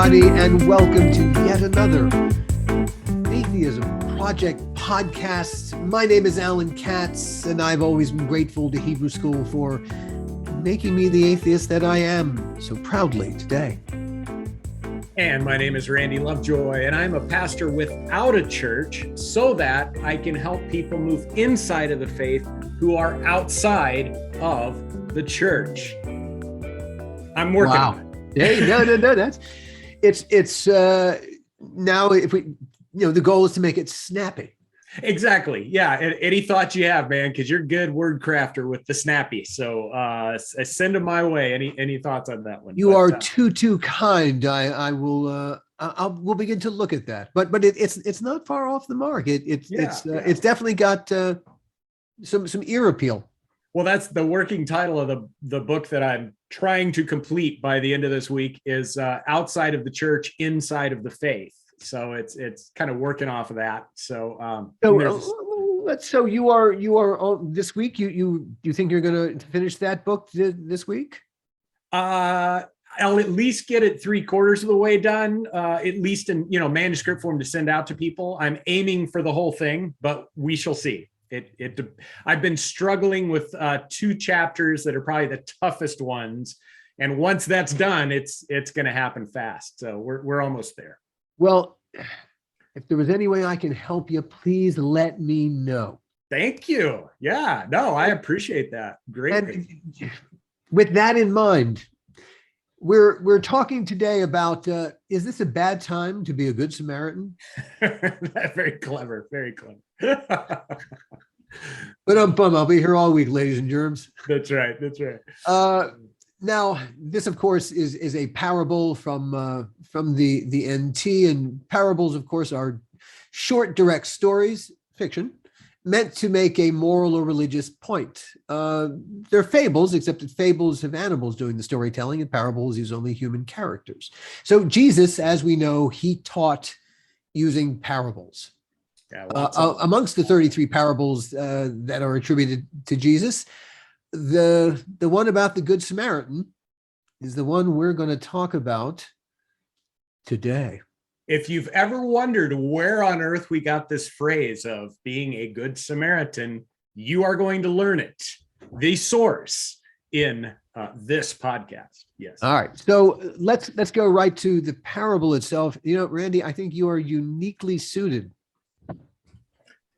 everybody, and welcome to yet another Faitheism Project podcast. My name is Alan Katz, and I've always been grateful to Hebrew School for making me the atheist that I am so proudly today. And my name is Randy Lovejoy, and I'm a pastor without a church so that I can help people move inside of the faith who are outside of the church. I'm working on it. Hey, no, that's it's now if we, the goal is to make it snappy. Exactly. Yeah. Any thoughts you have, man, because you're a good word crafter with the snappy. So send them my way. Any thoughts on that one? You are too kind. I will we'll begin to look at that. But it's not far off the mark. It's definitely got some ear appeal. Well, that's the working title of the book that I'm trying to complete by the end of this week is Outside of the Church, Inside of the Faith. So it's kind of working off of that. So so you are this week. You think you're going to finish that book this week? I'll at least get it 3/4 of the way done, at least in manuscript form to send out to people. I'm aiming for the whole thing, but we shall see. I've been struggling with 2 chapters that are probably the toughest ones, and once that's done, it's going to happen fast. So we're almost there. Well, if there was any way I can help you, please let me know. Thank you. Yeah, no, I appreciate that. Great. And with that in mind, we're talking today about is this a bad time to be a good Samaritan? Very clever. Very clever. But I'll be here all week, ladies and germs. That's right. That's right. Now, this, of course, is a parable from the NT, and parables, of course, are short, direct stories, fiction, meant to make a moral or religious point. They're fables, except that fables have animals doing the storytelling, and parables use only human characters. So Jesus, as we know, he taught using parables. Amongst the 33 parables that are attributed to Jesus, the one about the Good Samaritan is the one we're going to talk about today. If you've ever wondered where on earth we got this phrase of being a good Samaritan, you are going to learn it. The source in this podcast. Yes. All right. So let's go right to the parable itself. Randy, I think you are uniquely suited.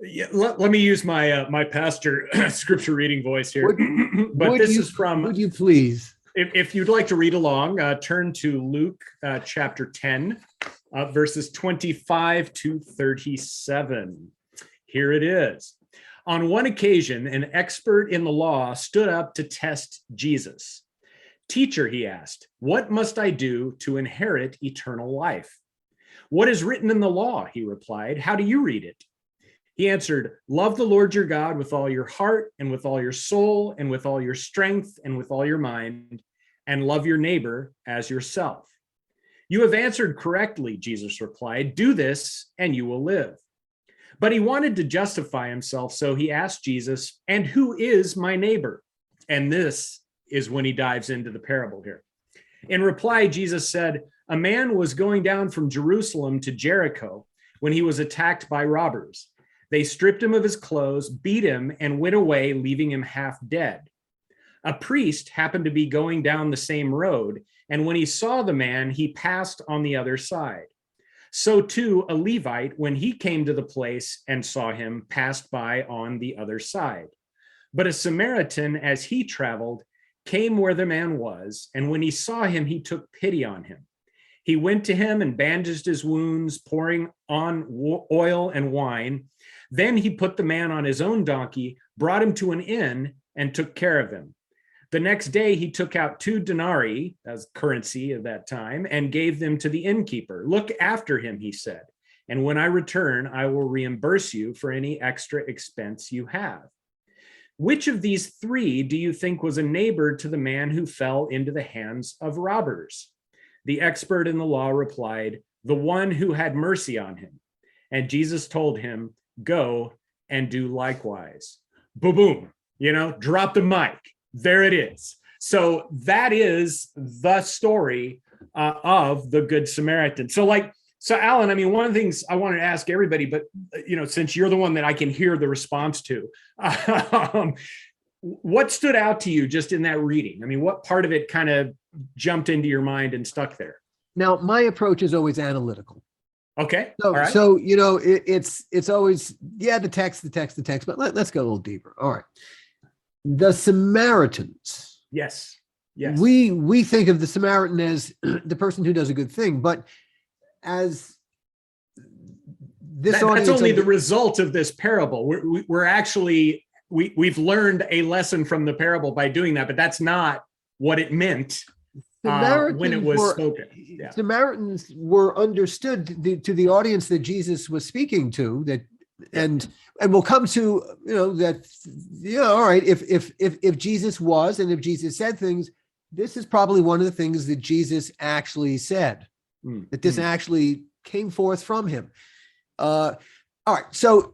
Yeah, let me use my pastor scripture reading voice here. Would you please? If you'd like to read along, turn to Luke chapter 10, verses 25 to 37. Here it is. On one occasion, an expert in the law stood up to test Jesus. "Teacher," he asked, "what must I do to inherit eternal life?" "What is written in the law?" he replied. "How do you read it?" He answered, "Love the Lord your God with all your heart and with all your soul and with all your strength and with all your mind, and love your neighbor as yourself." "You have answered correctly," Jesus replied. "Do this and you will live." But he wanted to justify himself, so he asked Jesus, "And who is my neighbor?" And this is when he dives into the parable here. In reply, Jesus said, "A man was going down from Jerusalem to Jericho when he was attacked by robbers. They stripped him of his clothes, beat him, and went away, leaving him half dead. A priest happened to be going down the same road, and when he saw the man, he passed on the other side. So too, a Levite, when he came to the place and saw him, passed by on the other side. But a Samaritan, as he traveled, came where the man was, and when he saw him, he took pity on him. He went to him and bandaged his wounds, pouring on oil and wine. Then he put the man on his own donkey, brought him to an inn, and took care of him. The next day he took out 2 denarii, as currency of that time, and gave them to the innkeeper. "Look after him," he said, "and when I return, I will reimburse you for any extra expense you have." Which of these 3 do you think was a neighbor to the man who fell into the hands of robbers?" The expert in the law replied, "The one who had mercy on him." And Jesus told him, "Go and do likewise." Boom, drop the mic. There it is. So that is the story of the Good Samaritan. So Alan, I mean, one of the things I wanted to ask everybody, but since you're the one that I can hear the response to, what stood out to you just in that reading? I mean, what part of it kind of jumped into your mind and stuck there? Now, my approach is always analytical. Okay. So, all right. so it's always, the text, but let's go a little deeper. All right. The Samaritans. Yes. Yes. We think of the Samaritan as the person who does a good thing, but as this audience, that's only the result of this parable. We're actually, we've learned a lesson from the parable by doing that, but that's not what it meant when it was spoken. Yeah. Samaritans were understood to the audience that Jesus was speaking to, that, and we'll come to, all right, if Jesus was, and if Jesus said things, this is probably one of the things that Jesus actually said, that this actually came forth from him. All right. So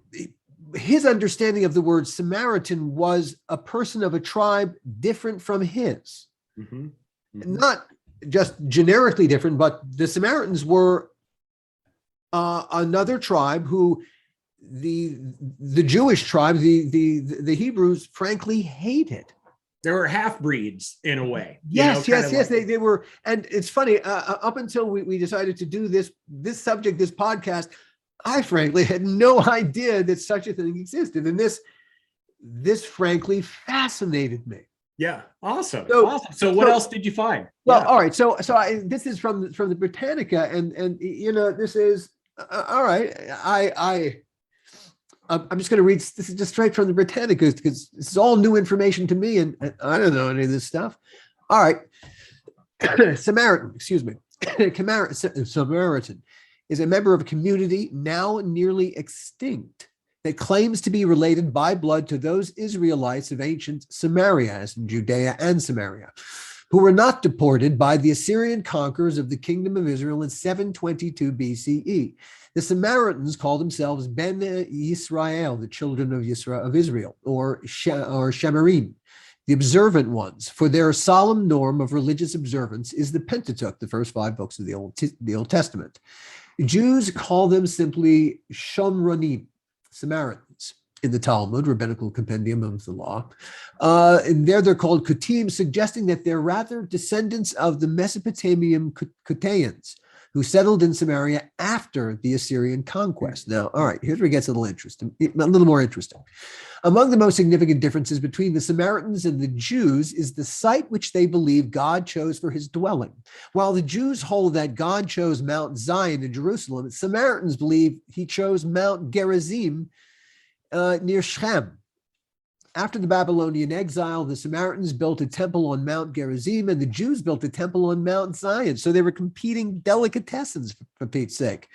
his understanding of the word Samaritan was a person of a tribe different from his. Mm-hmm. Mm-hmm. Not just generically different, but the Samaritans were another tribe who the Jewish tribe, the Hebrews, frankly hated. They were half-breeds in a way. Yes. They were. And it's funny, up until we decided to do this subject, this podcast, I frankly had no idea that such a thing existed. And this frankly fascinated me. Yeah. Awesome. So what else did you find? Well, all right. So this is from the Britannica, and this is all right. I'm just going to read. This is just straight from the Britannica because this is all new information to me, and I don't know any of this stuff. All right. Samaritan is a member of a community now nearly extinct that claims to be related by blood to those Israelites of ancient Samaria, as in Judea and Samaria, who were not deported by the Assyrian conquerors of the kingdom of Israel in 722 BCE. The Samaritans call themselves Ben Yisrael, the children of Israel, or Shemarim, the observant ones, for their solemn norm of religious observance is the Pentateuch, the first 5 books of the Old Testament. Jews call them simply Shomronim, Samaritans, in the Talmud, rabbinical compendium of the law. And there they're called Kutim, suggesting that they're rather descendants of the Mesopotamian Kutaeans, who settled in Samaria after the Assyrian conquest. Now, all right, here's where it gets a little more interesting. Among the most significant differences between the Samaritans and the Jews is the site which they believe God chose for his dwelling. While the Jews hold that God chose Mount Zion in Jerusalem, Samaritans believe he chose Mount Gerizim near Shechem. After the Babylonian exile, the Samaritans built a temple on Mount Gerizim, and the Jews built a temple on Mount Zion. So they were competing delicatessens, for Pete's sake.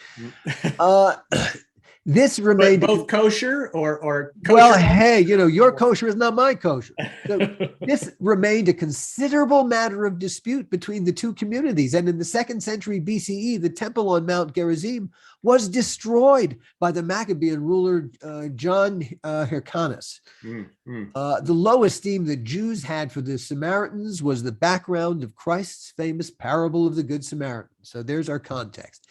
This remained both kosher or kosher? Well, hey, your kosher is not my kosher. So this remained a considerable matter of dispute between the two communities. And in the 2nd century BCE, the temple on Mount Gerizim was destroyed by the Maccabean ruler John Hyrcanus. The low esteem the Jews had for the Samaritans was the background of Christ's famous parable of the Good Samaritan. So there's our context.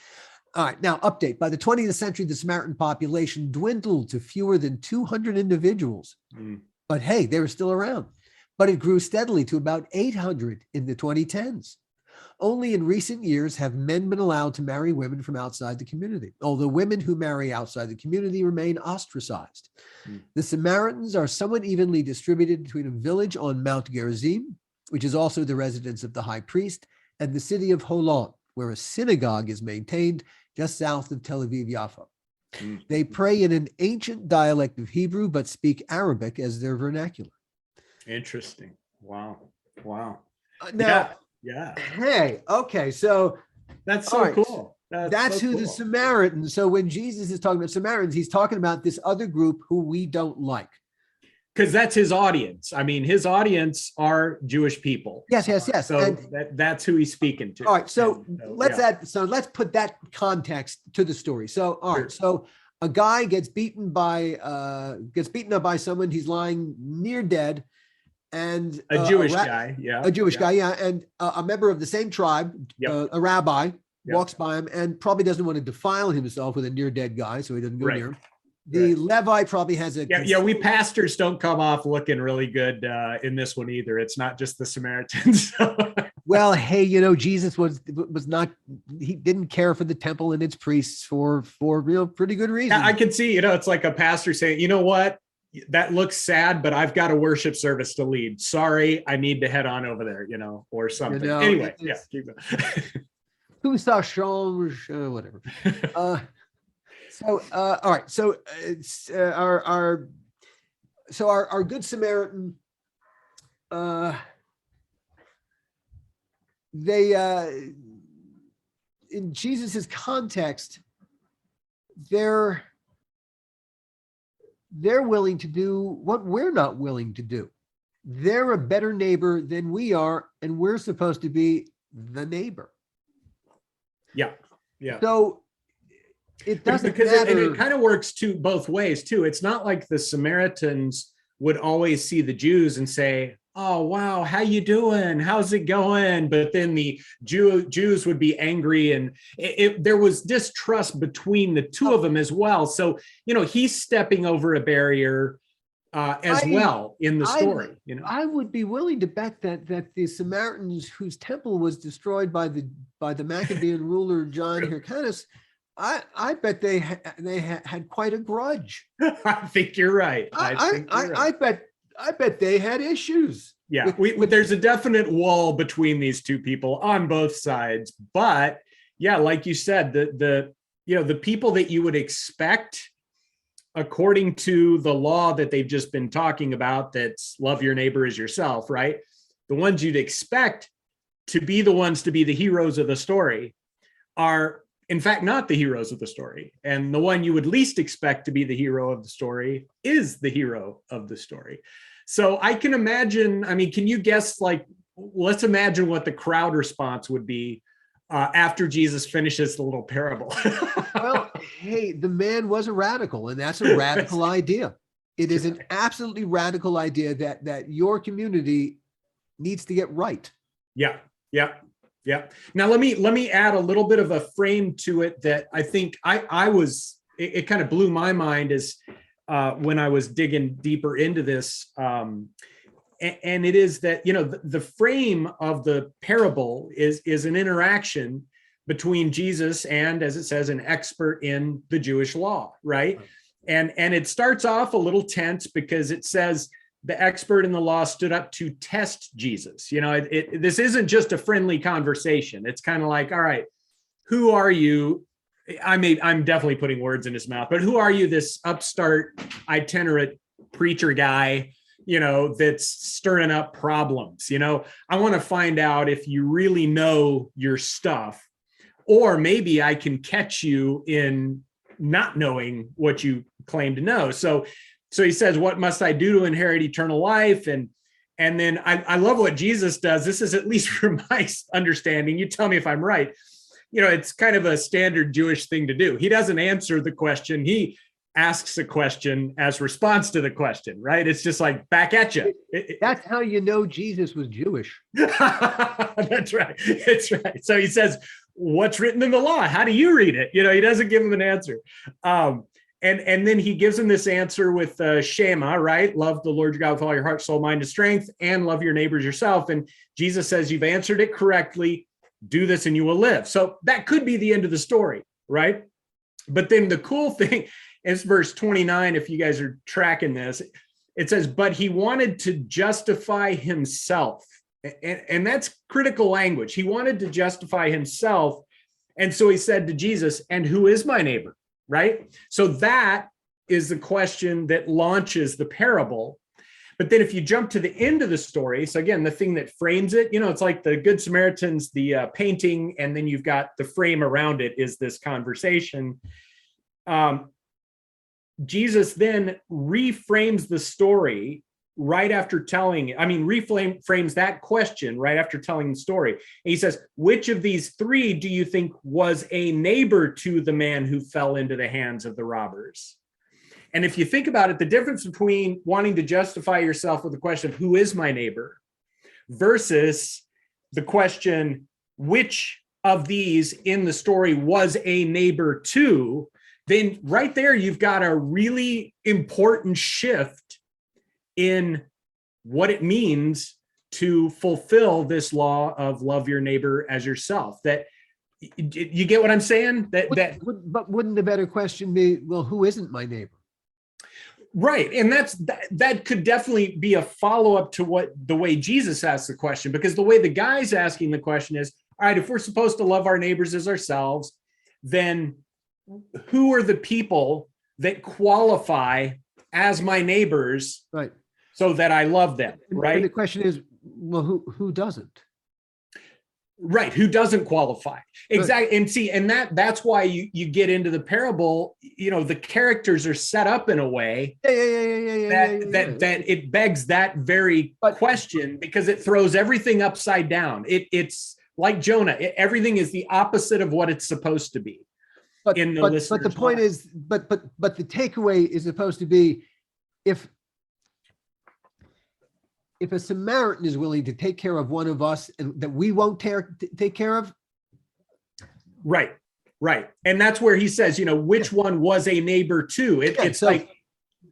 All right, now update. By the 20th century, the Samaritan population dwindled to fewer than 200 individuals. But hey, they were still around. But it grew steadily to about 800 in the 2010s. Only in recent years have men been allowed to marry women from outside the community, although women who marry outside the community remain ostracized. The Samaritans are somewhat evenly distributed between a village on Mount Gerizim, which is also the residence of the high priest, and the city of Holon, where a synagogue is maintained just south of Tel Aviv Yafo. They pray in an ancient dialect of Hebrew, but speak Arabic as their vernacular. Interesting. Wow. Now, yeah. Hey, okay, so that's so cool. That's who the Samaritans. So when Jesus is talking about Samaritans, he's talking about this other group who we don't like. Because that's his audience. I mean, his audience are Jewish people. Yes. So that's who he's speaking to. All right. So let's put that context to the story. So all right. So a guy gets beaten up by someone. He's lying near dead. and A Jewish guy. Yeah. a Jewish guy, yeah, and a member of the same tribe, Yep. a rabbi, Yep. walks by him and probably doesn't want to defile himself with a near dead guy, so he doesn't go Right. near him. The Levite probably has a We pastors don't come off looking really good in this one either. It's not just the Samaritans. Well, hey, Jesus was not, he didn't care for the temple and its priests for real pretty good reason. I can see, it's like a pastor saying, you know what, that looks sad, but I've got a worship service to lead. Sorry, I need to head on over there, or something. Anyway, keep going. Tout ça change, whatever. All right. So our Good Samaritan, they in Jesus's context, they're willing to do what we're not willing to do. They're a better neighbor than we are, and we're supposed to be the neighbor. Yeah. So it doesn't matter. And it kind of works both ways too. It's not like the Samaritans would always see the Jews and say, "Oh, wow, how you doing? How's it going?" But then the Jews would be angry, and there was distrust between the two of them as well. So, he's stepping over a barrier as well in the story. I would be willing to bet that the Samaritans, whose temple was destroyed by the Maccabean ruler John Hyrcanus, I bet they had quite a grudge. I think you're right. I bet they had issues. Yeah, there's a definite wall between these two people on both sides. But yeah, like you said, the people that you would expect, according to the law that they've just been talking about, that's love your neighbor as yourself, right? The ones you'd expect to be the ones to be the heroes of the story are, in fact, not the heroes of the story. And the one you would least expect to be the hero of the story is the hero of the story. So I can imagine, can you guess, let's imagine what the crowd response would be after Jesus finishes the little parable. Well, hey, the man was a radical, and that's a radical idea. It is an absolutely radical idea that your community needs to get right. Yeah. Now let me add a little bit of a frame to it that I think it kind of blew my mind as when I was digging deeper into this. And it is that, the frame of the parable is an interaction between Jesus and, as it says, an expert in the Jewish law, right? And it starts off a little tense because it says the expert in the law stood up to test Jesus. This isn't just a friendly conversation. It's kind of like, all right, who are you? I'm definitely putting words in his mouth, but who are you, this upstart itinerant preacher guy, that's stirring up problems? I want to find out if you really know your stuff, or maybe I can catch you in not knowing what you claim to know. So he says, "What must I do to inherit eternal life?" And then I love what Jesus does. This is, at least from my understanding, you tell me if I'm right. It's kind of a standard Jewish thing to do. He doesn't answer the question. He asks a question as response to the question, right? It's just like back at you. That's how you know Jesus was Jewish. That's right. It's right. So he says, "What's written in the law? How do you read it?" He doesn't give him an answer. And then he gives him this answer with Shema, right? Love the Lord your God with all your heart, soul, mind, and strength, and love your neighbors yourself. And Jesus says, "You've answered it correctly. Do this and you will live." So that could be the end of the story, right? But then the cool thing is verse 29, if you guys are tracking this, it says, "But he wanted to justify himself." And that's critical language. He wanted to justify himself. And so he said to Jesus, "And who is my neighbor?" Right? So that is the question that launches the parable. But then if you jump to the end of the story, so again, the thing that frames it, it's like the Good Samaritans, the painting, and then you've got the frame around it is this conversation. Jesus then reframes the story right after reframes that question right after telling the story. And he says, "Which of these three do you think was a neighbor to the man who fell into the hands of the robbers?" And if you think about it, the difference between wanting to justify yourself with the question of who is my neighbor versus the question, which of these in the story was a neighbor to, then right there, you've got a really important shift in what it means to fulfill this law of love your neighbor as yourself. That you get what I'm saying? But wouldn't the better question be, well, who isn't my neighbor? Right. And that could definitely be a follow-up to what the way Jesus asked the question, because the way the guy's asking the question is, all right, if we're supposed to love our neighbors as ourselves, then who are the people that qualify as my neighbors, right, so that I love them, right? And the question is, well, who doesn't? Right, who doesn't qualify? Exactly. And see, and that's why you get into the parable, the characters are set up in a way that it begs that very question, because it throws everything upside down. It's like Jonah, everything is the opposite of what it's supposed to be. But the point is, but the takeaway is supposed to be, if a Samaritan is willing to take care of one of us and that we won't take care of. Right. And that's where he says, which one was a neighbor to. It's so like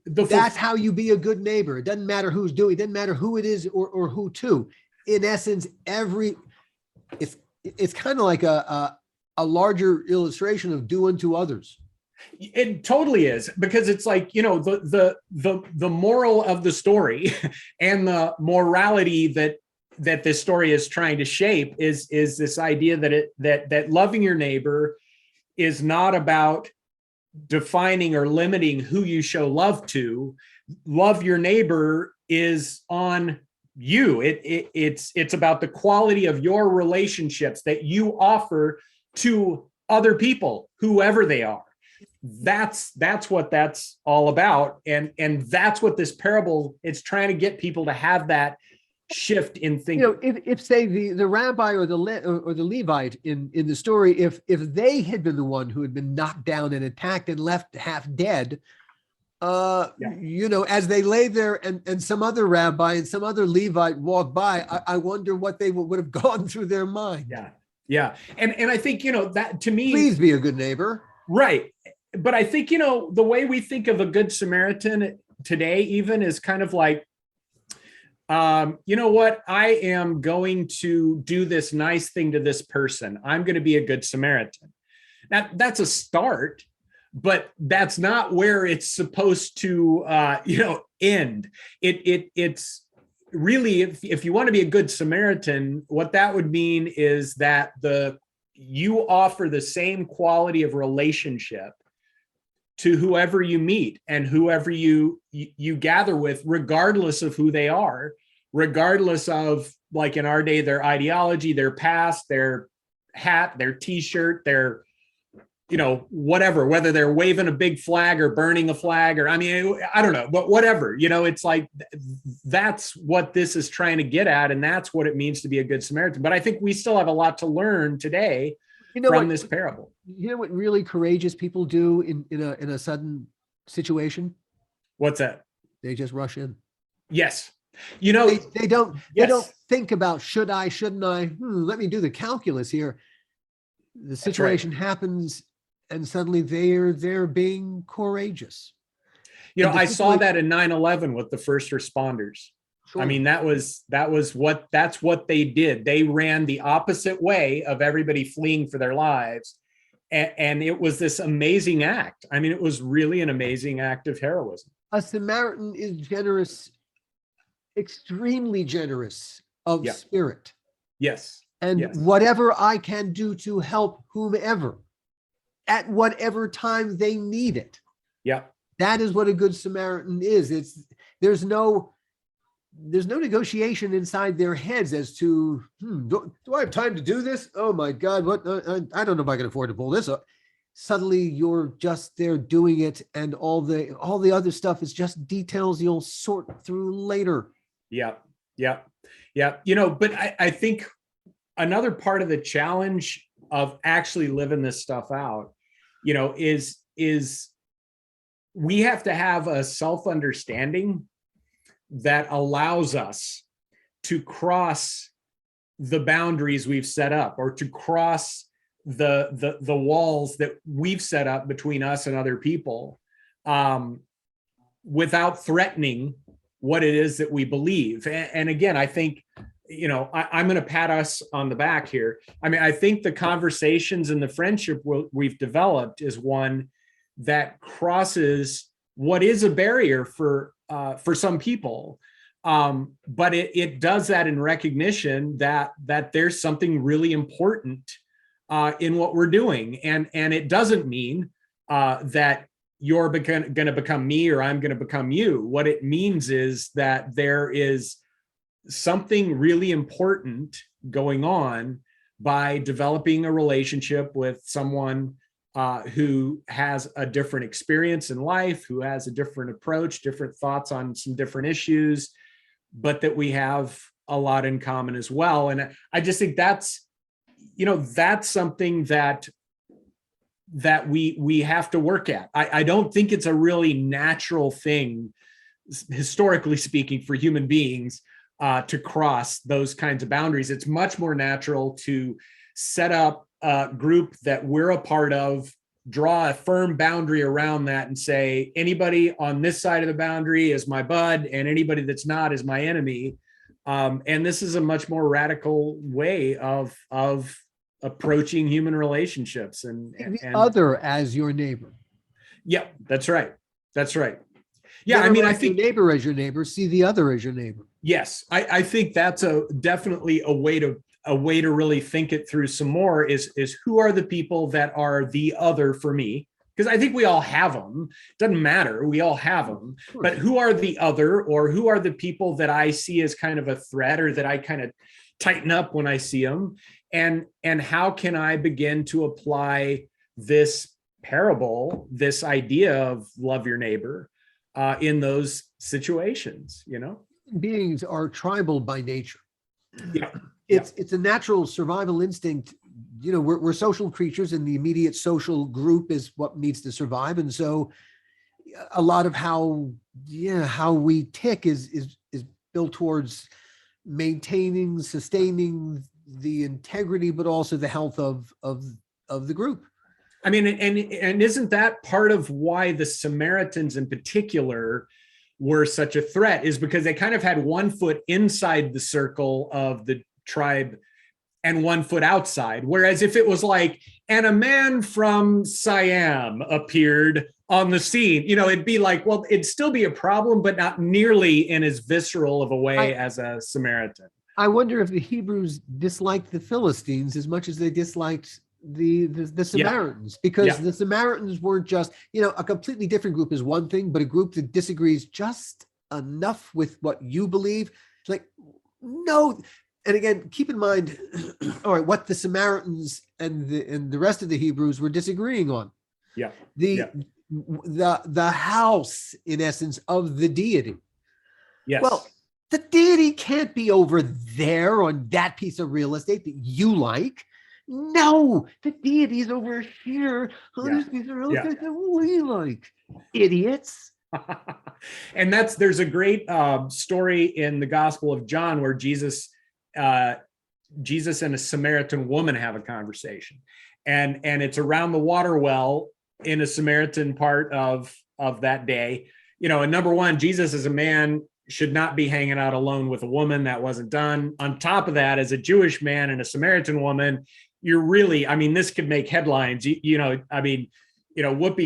that's how you be a good neighbor. It doesn't matter who's doing, it doesn't matter who it is or who to. In essence, it's kind of like a larger illustration of do unto others. It totally is, because it's like, the moral of the story and the morality that this story is trying to shape is this idea that loving your neighbor is not about defining or limiting who you show love to. Love your neighbor is on you. It's about the quality of your relationships that you offer to other people, whoever they are. That's what that's all about, and that's what this parable, it's trying to get people to have that shift in thinking. If say the rabbi or the Levite in the story, if they had been the one who had been knocked down and attacked and left half dead, as they lay there and some other rabbi and some other Levite walked by, I wonder what they would have gone through their mind. Yeah. And I think, that to me, please be a good neighbor. Right. But I think, the way we think of a good Samaritan today even is kind of like, what, I am going to do this nice thing to this person. I'm going to be a good Samaritan. Now, that's a start, but that's not where it's supposed to, end. It's really, if you want to be a good Samaritan, what that would mean is that you offer the same quality of relationship to whoever you meet and whoever you gather with, regardless of who they are, regardless of, like in our day, their ideology, their past, their hat, their t-shirt, their, whatever, whether they're waving a big flag or burning a flag, or, I don't know, but whatever, it's like, that's what this is trying to get at. And that's what it means to be a good Samaritan. But I think we still have a lot to learn today from this parable. You know what really courageous people do in a sudden situation? What's that? They just rush in. Yes. They don't think about, should I, shouldn't I? Let me do the calculus here. The situation happens and suddenly they're being courageous. I saw that in 9/11 with the first responders. Sure. That's what they did. They ran the opposite way of everybody fleeing for their lives. And it was this amazing act. It was really an amazing act of heroism. A Samaritan is generous, extremely generous of spirit. Yes. And whatever I can do to help whomever at whatever time they need it. Yeah. That is what a good Samaritan is. There's no negotiation inside their heads as to, do I have time to do this? Oh my God, what? I don't know if I can afford to pull this up. Suddenly you're just there doing it, and all the other stuff is just details you'll sort through later. Yeah. But I think another part of the challenge of actually living this stuff out, is we have to have a self-understanding that allows us to cross the boundaries we've set up, or to cross the walls that we've set up between us and other people, without threatening what it is that we believe. And again, I think, I'm going to pat us on the back here. I mean, I think the conversations and the friendship we've developed is one that crosses what is a barrier for some people. But it does that in recognition that there's something really important in what we're doing. And it doesn't mean that you're going to become me or I'm going to become you. What it means is that there is something really important going on by developing a relationship with someone who has a different experience in life, who has a different approach, different thoughts on some different issues, but that we have a lot in common as well. And I just think that's something that we have to work at. I don't think it's a really natural thing, historically speaking, for human beings to cross those kinds of boundaries. It's much more natural to set up a group that we're a part of, draw a firm boundary around that, and say, anybody on this side of the boundary is my bud, and anybody that's not is my enemy. And this is a much more radical way of approaching human relationships, and other as your neighbor. Yeah, that's right. That's right. Yeah, Never I mean, I think your neighbor as your neighbor, see the other as your neighbor. Yes, I think that's definitely a way to really think it through some more, is who are the people that are the other for me? Because I think we all have them. Doesn't matter, we all have them. But who are the other, or who are the people that I see as kind of a threat, or that I kind of tighten up when I see them? And how can I begin to apply this parable, this idea of love your neighbor, in those situations? Beings are tribal by nature. Yeah. It's a natural survival instinct. We're social creatures, and the immediate social group is what needs to survive. And so a lot of how we tick is built towards maintaining, sustaining the integrity, but also the health of the group. I mean, and isn't that part of why the Samaritans in particular were such a threat, is because they kind of had one foot inside the circle of the tribe and one foot outside. Whereas if it was like, and a man from Siam appeared on the scene, it'd be like, well, it'd still be a problem, but not nearly in as visceral of a way as a Samaritan. I wonder if the Hebrews disliked the Philistines as much as they disliked the Samaritans, because the Samaritans weren't just, a completely different group is one thing, but a group that disagrees just enough with what you believe. It's like, no. And again, keep in mind, all right, what the Samaritans and the rest of the Hebrews were disagreeing on. Yeah. The house, in essence, of the deity. Yes. Well, the deity can't be over there on that piece of real estate that you like. No, the deity is over here on this piece of real estate that we like. Idiots. And there's a great story in the Gospel of John where Jesus and a Samaritan woman have a conversation, and it's around the water well in a Samaritan part of that day. And number one, Jesus as a man should not be hanging out alone with a woman. That wasn't done. On top of that, as a Jewish man and a Samaritan woman, you're really, this could make headlines. Whoopi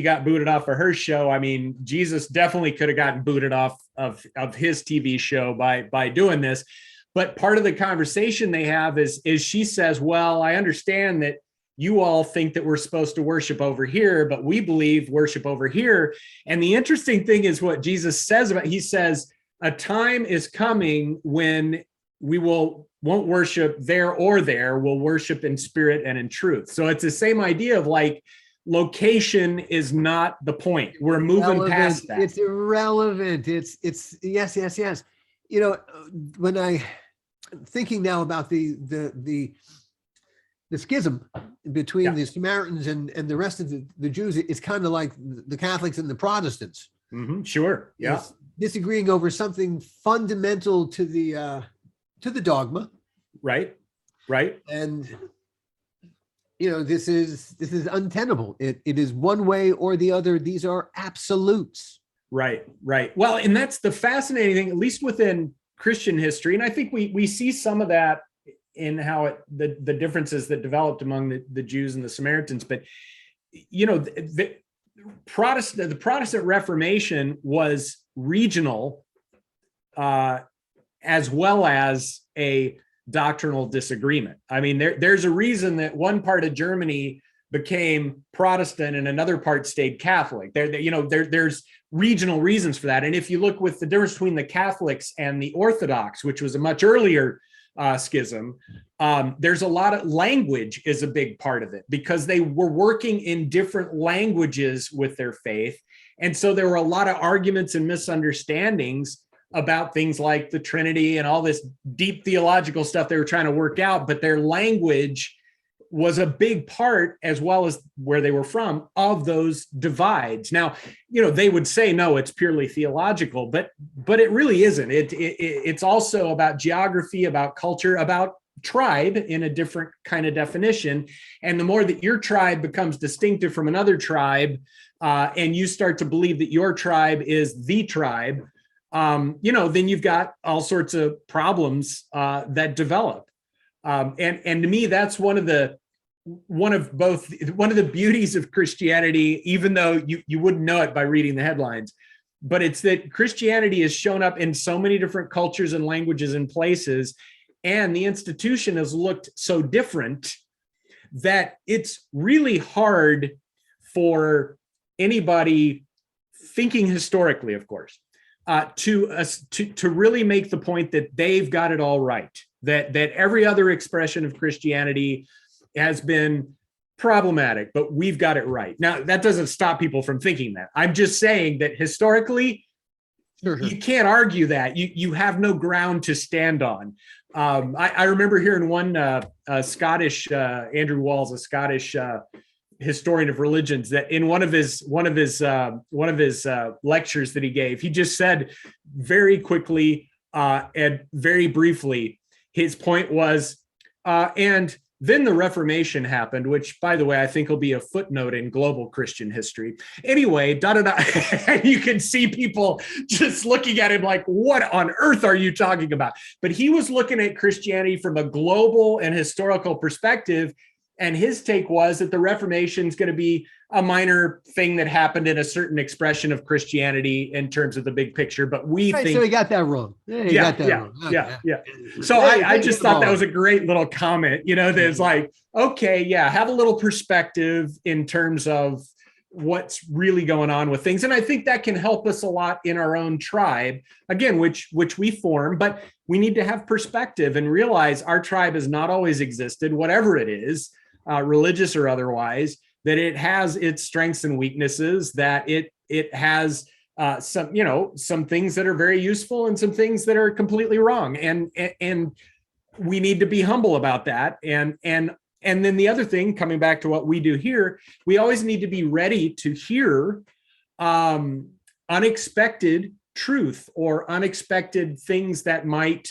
got booted off of her show. Jesus definitely could have gotten booted off of his TV show by doing this. But part of the conversation they have is she says, well, I understand that you all think that we're supposed to worship over here, but we believe worship over here. And the interesting thing is what Jesus says he says, a time is coming when we won't worship there or there, we'll worship in spirit and in truth. So it's the same idea of like, location is not the point. We're moving past that. It's irrelevant. It's yes. When I thinking now about the the schism between Yeah. the Samaritans and the rest of the Jews is kind of like the Catholics and the Protestants. Sure. Yeah. Is disagreeing over something fundamental to the dogma. Right. Right. And this is untenable. It is one way or the other. These are absolutes. Right. Right. Well, and that's the fascinating thing, at least within Christian history. And I think we see some of that in how the differences that developed among the Jews and the Samaritans. But, the Protestant Reformation was regional, as well as a doctrinal disagreement. I mean, there's a reason that one part of Germany became Protestant and another part stayed Catholic. There's regional reasons for that. And if you look with the difference between the Catholics and the Orthodox, which was a much earlier schism, there's a lot of language is a big part of it, because they were working in different languages with their faith. And so there were a lot of arguments and misunderstandings about things like the Trinity and all this deep theological stuff they were trying to work out, but their language was a big part, as well as where they were from, of those divides. Now, they would say, no, it's purely theological, but it really isn't. It's also about geography, about culture, about tribe in a different kind of definition. And the more that your tribe becomes distinctive from another tribe, and you start to believe that your tribe is the tribe, then you've got all sorts of problems that develop. And to me, that's one of the beauties of Christianity, even though you wouldn't know it by reading the headlines, but it's that Christianity has shown up in so many different cultures and languages and places, and the institution has looked so different that it's really hard for anybody thinking historically, of course, to really make the point that they've got it all right, that every other expression of Christianity has been problematic, but we've got it right. Now, that doesn't stop people from thinking that. I'm just saying that historically, Sure. You can't argue that. You have no ground to stand on. I remember hearing one Scottish, Andrew Walls, a Scottish historian of religions, that in one of his lectures that he gave, he just said very quickly and very briefly, his point was, and then the Reformation happened, which, by the way, I think will be a footnote in global Christian history. Anyway, and you can see people just looking at him like, what on earth are you talking about? But he was looking at Christianity from a global and historical perspective. And his take was that the Reformation is going to be a minor thing that happened in a certain expression of Christianity in terms of the big picture. But we think. So he got that wrong. Yeah. So I just thought that was a great little comment, that's like, okay, have a little perspective in terms of what's really going on with things. And I think that can help us a lot in our own tribe, again, which we form, but we need to have perspective and realize our tribe has not always existed, whatever it is, religious or otherwise, that it has its strengths and weaknesses, that it has some things that are very useful and some things that are completely wrong. And we need to be humble about that. And then the other thing, coming back to what we do here, we always need to be ready to hear unexpected truth or unexpected things that might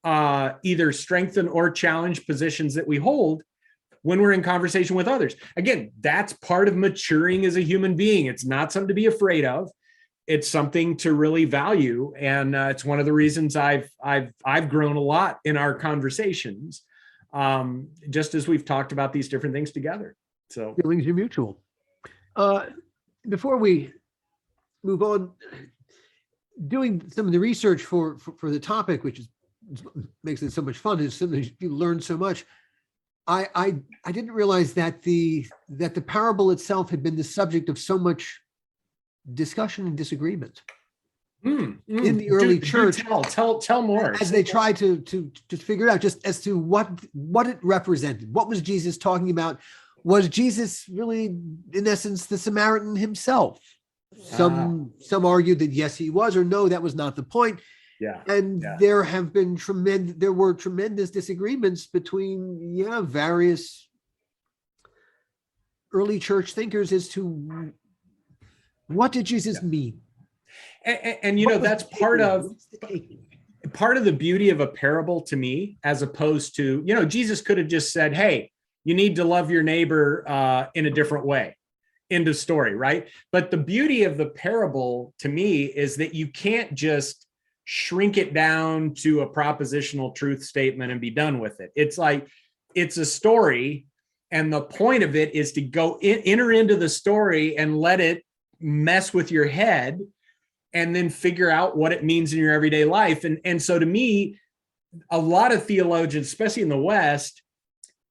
either strengthen or challenge positions that we hold when we're in conversation with others. Again, that's part of maturing as a human being. It's not something to be afraid of. It's something to really value. And it's one of the reasons I've grown a lot in our conversations, just as we've talked about these different things together. So feelings are mutual. Before we move on, doing some of the research for the topic, which makes it so much fun, is something you learn so much. I didn't realize that the parable itself had been the subject of so much discussion and disagreement in the early church. Tell more as they try to figure it out, just as to what it represented. What was Jesus talking about? Was Jesus really, in essence, the Samaritan himself? Some argued that yes, he was, or no, that was not the point. There were tremendous disagreements between various early church thinkers as to what did Jesus mean? And you know, that's part of the beauty of a parable to me, as opposed to, you know, Jesus could have just said, hey, you need to love your neighbor in a different way. End of story, right? But the beauty of the parable to me is that you can't just shrink it down to a propositional truth statement and be done with it. It's like, it's a story, and the point of it is to go enter into the story and let it mess with your head, and then figure out what it means in your everyday life. And so to me, a lot of theologians, especially in the West,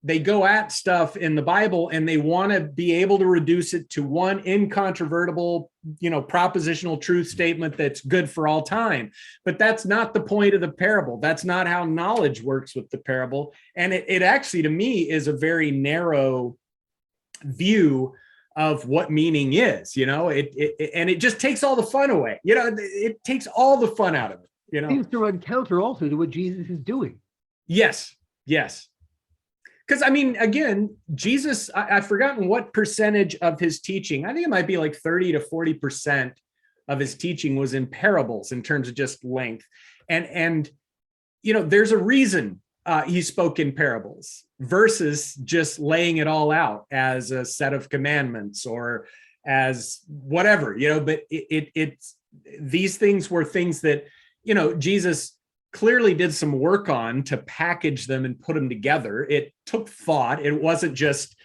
they go at stuff in the Bible and they want to be able to reduce it to one incontrovertible, you know, propositional truth statement that's good for all time. But that's not the point of the parable. That's not how knowledge works with the parable. And it actually, to me, is a very narrow view of what meaning is, you know, and it just takes all the fun away. You know, it takes all the fun out of it, you know. It seems to run counter also to what Jesus is doing. Yes. Because I mean, again, Jesus, I've forgotten what percentage of his teaching, I think it might be like 30 to 40% of his teaching was in parables in terms of just length. And you know, there's a reason he spoke in parables versus just laying it all out as a set of commandments or as whatever, you know, but it's these things were things that, you know, Jesus clearly did some work on to package them and put them together. It took thought. It wasn't just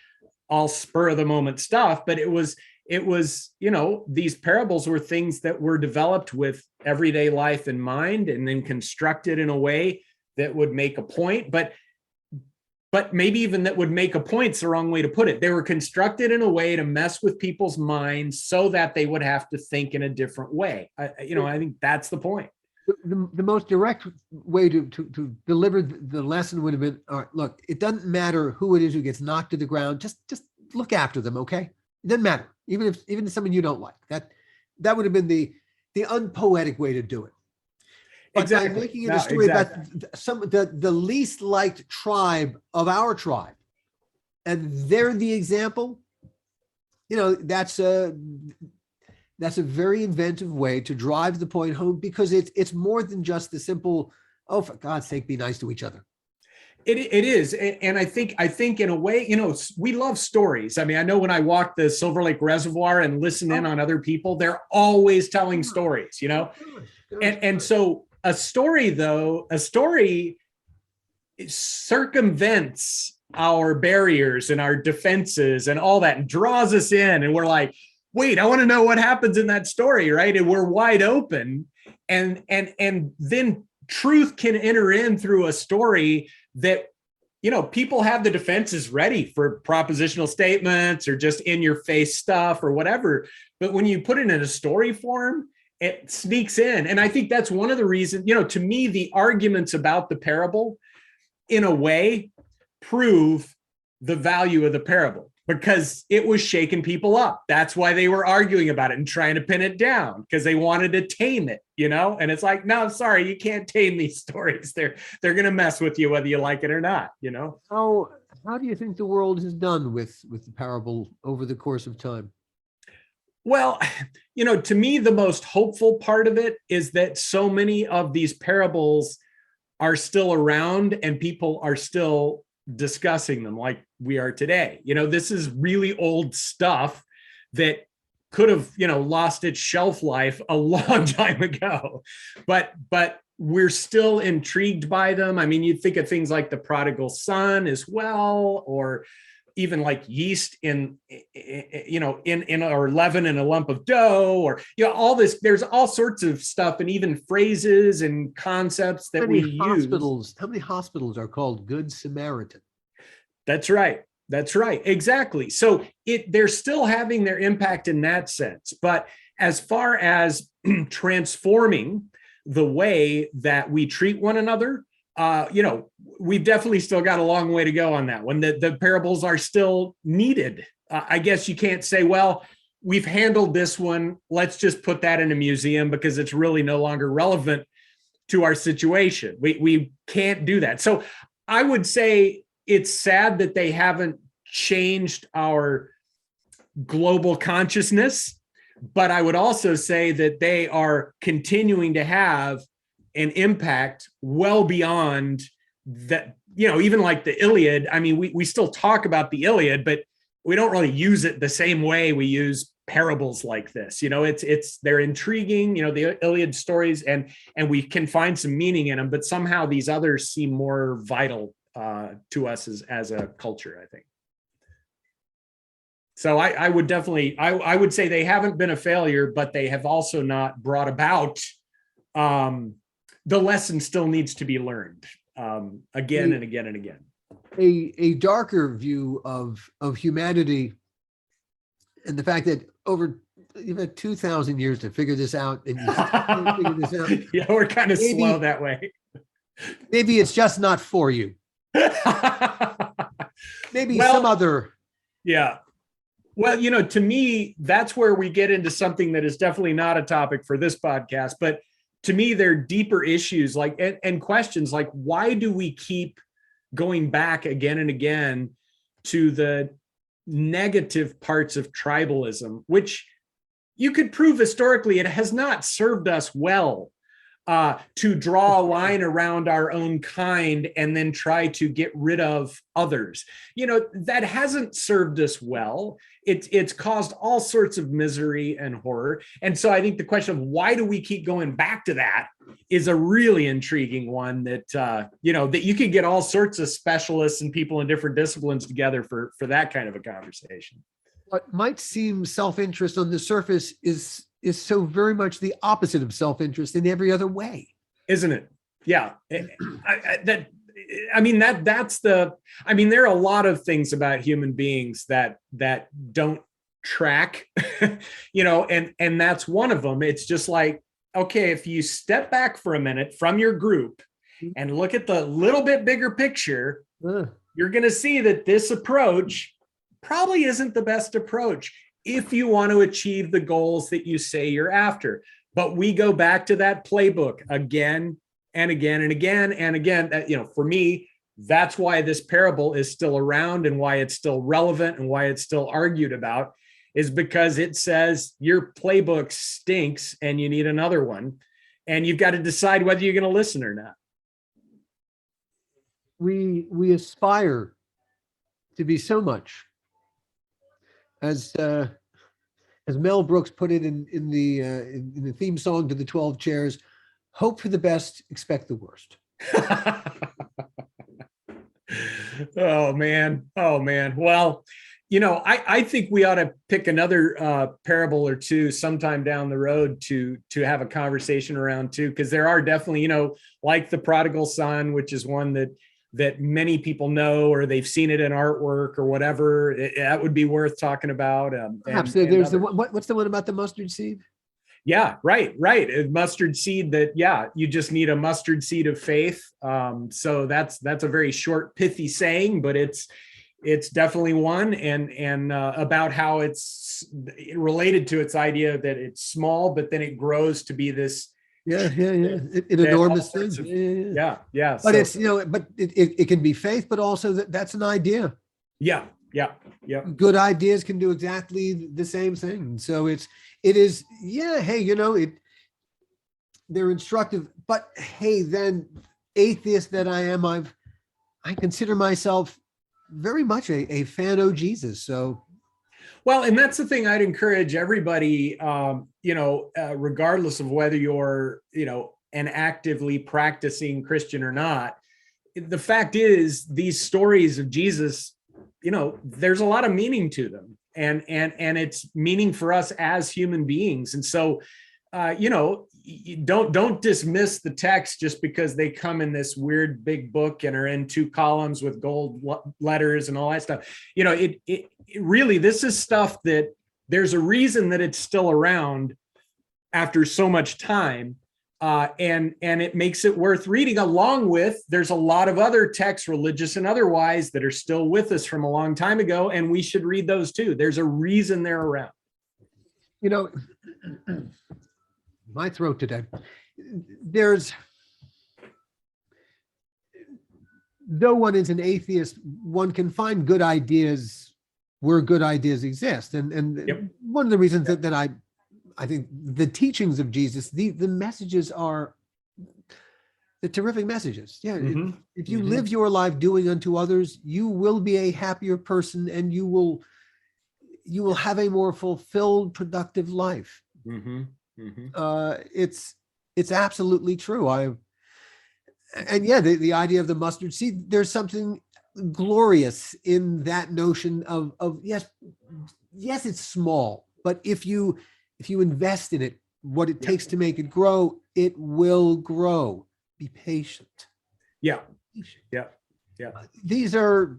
all spur of the moment stuff, but it was, you know, these parables were things that were developed with everyday life in mind and then constructed in a way that would make a point, but maybe even that would make a point's the wrong way to put it. They were constructed in a way to mess with people's minds so that they would have to think in a different way. You know, I think that's the point. The most direct way to deliver the lesson would have been, all right, look, it doesn't matter who it is who gets knocked to the ground. Just look after them, okay? It doesn't matter, even if someone you don't like. That would have been the unpoetic way to do it. But exactly. By making it a story about the least liked tribe of our tribe, and they're the example, you know, that's a very inventive way to drive the point home, because it's more than just the simple, oh, for God's sake, be nice to each other. It is. And I think in a way, you know, we love stories. I mean, I know when I walk the Silver Lake Reservoir and listen in on other people, they're always telling stories, you know, and so a story circumvents our barriers and our defenses and all that and draws us in. And we're like, wait, I want to know what happens in that story, right? And we're wide open. And then truth can enter in through a story that, you know, people have the defenses ready for propositional statements or just in your face stuff or whatever. But when you put it in a story form, it sneaks in. And I think that's one of the reasons, you know, to me, the arguments about the parable, in a way, prove the value of the parable, because it was shaking people up. That's why they were arguing about it and trying to pin it down, because they wanted to tame it, you know? And it's like, no, sorry, you can't tame these stories. They're going to mess with you whether you like it or not, you know? How do you think the world has done with the parable over the course of time? Well, you know, to me, the most hopeful part of it is that so many of these parables are still around and people are still discussing them like we are today. You know, this is really old stuff that could have, you know, lost its shelf life a long time ago, but we're still intrigued by them. I mean, you'd think of things like the prodigal son as well, or even like yeast in or leaven in a lump of dough, or, you know, all this, there's all sorts of stuff and even phrases and concepts that we use. How many hospitals are called Good Samaritan? That's right. Exactly. So they're still having their impact in that sense. But as far as transforming the way that we treat one another, you know, we've definitely still got a long way to go on that one. The parables are still needed. I guess you can't say, well, we've handled this one, let's just put that in a museum because it's really no longer relevant to our situation. We can't do that. So I would say it's sad that they haven't changed our global consciousness, but I would also say that they are continuing to have an impact well beyond that, even like the Iliad. I mean, we still talk about the Iliad, but we don't really use it the same way we use parables like this. They're intriguing, the Iliad stories, and we can find some meaning in them, but somehow these others seem more vital to us as a culture, I think. So I would definitely, I would say they haven't been a failure, but they have also not brought about, the lesson still needs to be learned again and again and again. A darker view of humanity, and the fact that you've had 2,000 years to figure this out, and you still figure this out. Yeah, we're kind of slow that way. Maybe it's just not for you. Maybe some other. Yeah. Well, to me, that's where we get into something that is definitely not a topic for this podcast, but to me, there are deeper issues and questions like, why do we keep going back again and again to the negative parts of tribalism, which you could prove historically it has not served us well, to draw a line around our own kind and then try to get rid of others. That hasn't served us well. It's caused all sorts of misery and horror. And so I think the question of why do we keep going back to that is a really intriguing one that, that you could get all sorts of specialists and people in different disciplines together for that kind of a conversation. What might seem self-interest on the surface is so very much the opposite of self-interest in every other way. Isn't it? Yeah. There are a lot of things about human beings that don't track, and that's one of them. It's just like, okay, if you step back for a minute from your group and look at the little bit bigger picture, you're going to see that this approach probably isn't the best approach if you want to achieve the goals that you say you're after. But we go back to that playbook again and again and again and again. For me, that's why this parable is still around and why it's still relevant and why it's still argued about, is because it says your playbook stinks and you need another one, and you've got to decide whether you're going to listen or not. We aspire to be so much, as Mel Brooks put it in the theme song to the 12 Chairs, hope for the best, expect the worst. Oh man. Well, I think we ought to pick another parable or two sometime down the road to have a conversation around too, because there are definitely, like the prodigal son, which is one that many people know, or they've seen it in artwork or whatever. That would be worth talking about. Perhaps there's what's the one about the mustard seed? Yeah, right. A mustard seed you just need a mustard seed of faith. So that's a very short, pithy saying, but it's definitely one, and about how it's related to its idea that it's small, but then it grows to be this. An enormous thing. Yeah. But it's but it can be faith, but also that's an idea. Yeah. Good ideas can do exactly the same thing. So it is. Hey, they're instructive. But hey, then atheist that I am, I consider myself very much a fan of Jesus. So. Well, and that's the thing I'd encourage everybody, regardless of whether you're, an actively practicing Christian or not. The fact is, these stories of Jesus, there's a lot of meaning to them, and it's meaning for us as human beings. And so, don't dismiss the text just because they come in this weird big book and are in 2 columns with gold letters and all that stuff. It really, this is stuff that there's a reason that it's still around after so much time. And it makes it worth reading, along with, there's a lot of other texts, religious and otherwise, that are still with us from a long time ago, and we should read those too. There's a reason they're around. My throat today. Though one is an atheist, one can find good ideas where good ideas exist. And Yep. one of the reasons that I think the teachings of Jesus, the messages are the terrific messages. Yeah. Mhm. If you Mhm. live your life doing unto others, you will be a happier person, and you will have a more fulfilled, productive life. Mhm. Mhm. It's absolutely true. And yeah, the idea of the mustard seed, there's something glorious in that notion of yes, it's small, but if you invest in it, what it Yeah. takes to make it grow, it will grow. Be patient. Yeah. Yeah. Yeah. These are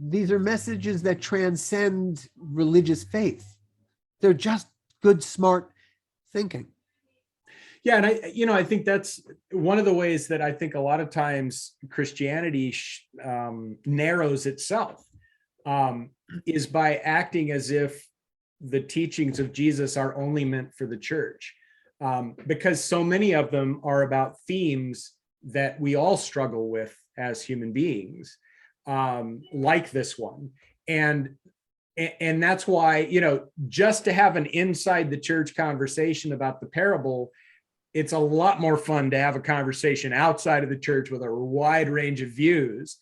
messages that transcend religious faith. They're just good, smart thinking. Yeah, and I think that's one of the ways that I think a lot of times Christianity narrows itself, is by acting as if the teachings of Jesus are only meant for the church, because so many of them are about themes that we all struggle with as human beings, like this one. And that's why, just to have an inside the church conversation about the parable, it's a lot more fun to have a conversation outside of the church with a wide range of views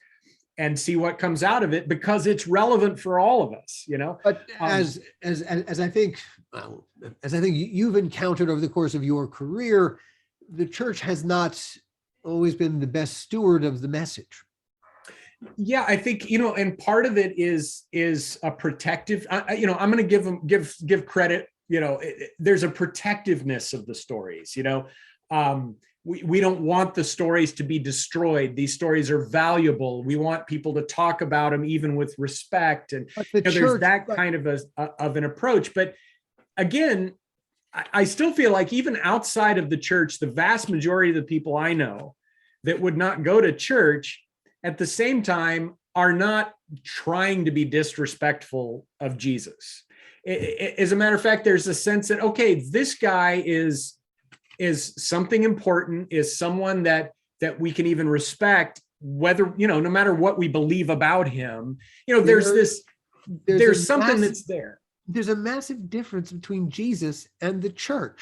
and see what comes out of it, because it's relevant for all of us, But as I think, you've encountered over the course of your career, the church has not always been the best steward of the message. Yeah, I think, and part of it is a protective, I'm going to give credit. There's a protectiveness of the stories. We don't want the stories to be destroyed. These stories are valuable. We want people to talk about them even with respect, and there's that kind of an approach. But again, I still feel like even outside of the church, the vast majority of the people I know that would not go to church at the same time are not trying to be disrespectful of Jesus. As a matter of fact, there's a sense that, okay, this guy is something important, is someone that we can even respect, whether, no matter what we believe about him, there's something that's there. There's a massive difference between Jesus and the church.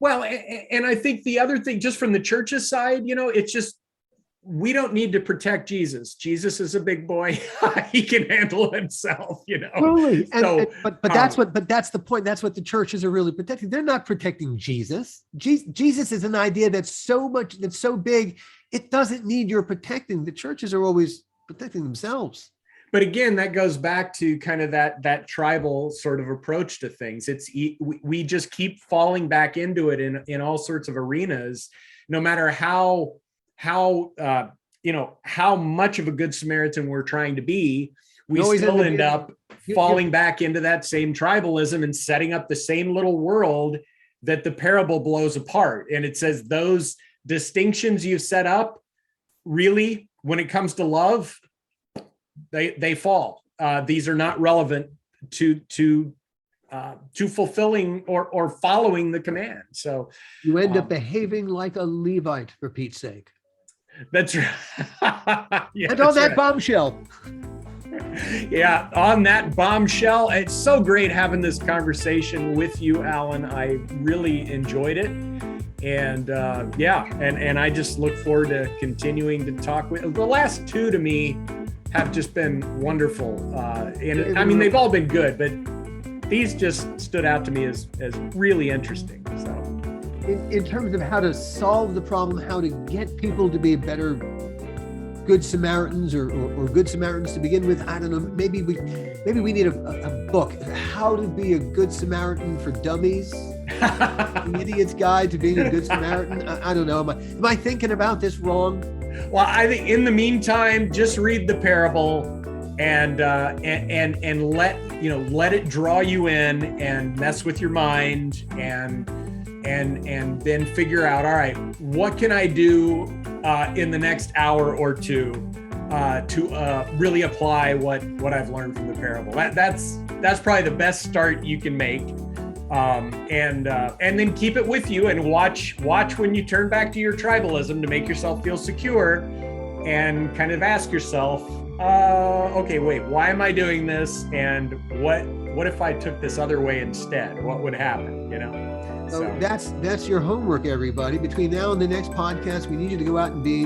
Well, and I think the other thing, just from the church's side, it's just, we don't need to protect Jesus. Jesus is a big boy. He can handle himself, Totally. So, but that's the point. That's what the churches are really protecting. They're not protecting Jesus. Jesus is an idea that's so big, it doesn't need your protecting. The churches are always protecting themselves. But again, that goes back to kind of that tribal sort of approach to things. We just keep falling back into it in all sorts of arenas, no matter how much of a good Samaritan we're trying to be, we still end up falling back into that same tribalism and setting up the same little world that the parable blows apart. And it says those distinctions you set up, really, when it comes to love, they fall. These are not relevant to fulfilling or following the command. So you end up behaving like a Levite, for Pete's sake. That's right. Yeah, and on that bombshell. Yeah, on that bombshell. It's so great having this conversation with you, Alan. I really enjoyed it. And and I just look forward to continuing to talk with. The last two to me have just been wonderful. And I mean, they've all been good, but these just stood out to me as really interesting. So in terms of how to solve the problem, how to get people to be better Good Samaritans or Good Samaritans to begin with, I don't know, maybe we need a book, How to Be a Good Samaritan for Dummies, The Idiot's Guide to Being a Good Samaritan. I don't know, am I thinking about this wrong? Well, I think in the meantime, just read the parable and let it draw you in and mess with your mind and then figure out, all right, what can I do in the next hour or two to really apply what I've learned from the parable. That's probably the best start you can make. And then keep it with you and watch when you turn back to your tribalism to make yourself feel secure, and kind of ask yourself, Okay, wait, why am I doing this? And what if I took this other way instead? What would happen, So that's your homework, everybody. Between now and the next podcast, we need you to go out and be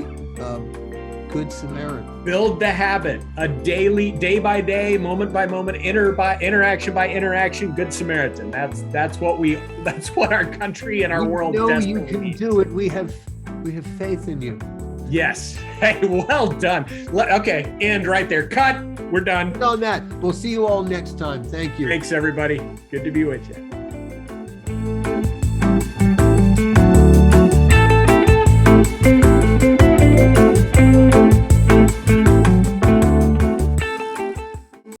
Good Samaritan. Build the habit, a daily, day by day, moment by moment, interaction by interaction, Good Samaritan. That's what our country and our world know desperately you can needs. do it. We have faith in you. Yes. Hey, well done. Okay, end right there. Cut. We're done. On that, we'll see you all next time. Thank you. Thanks, everybody. Good to be with you.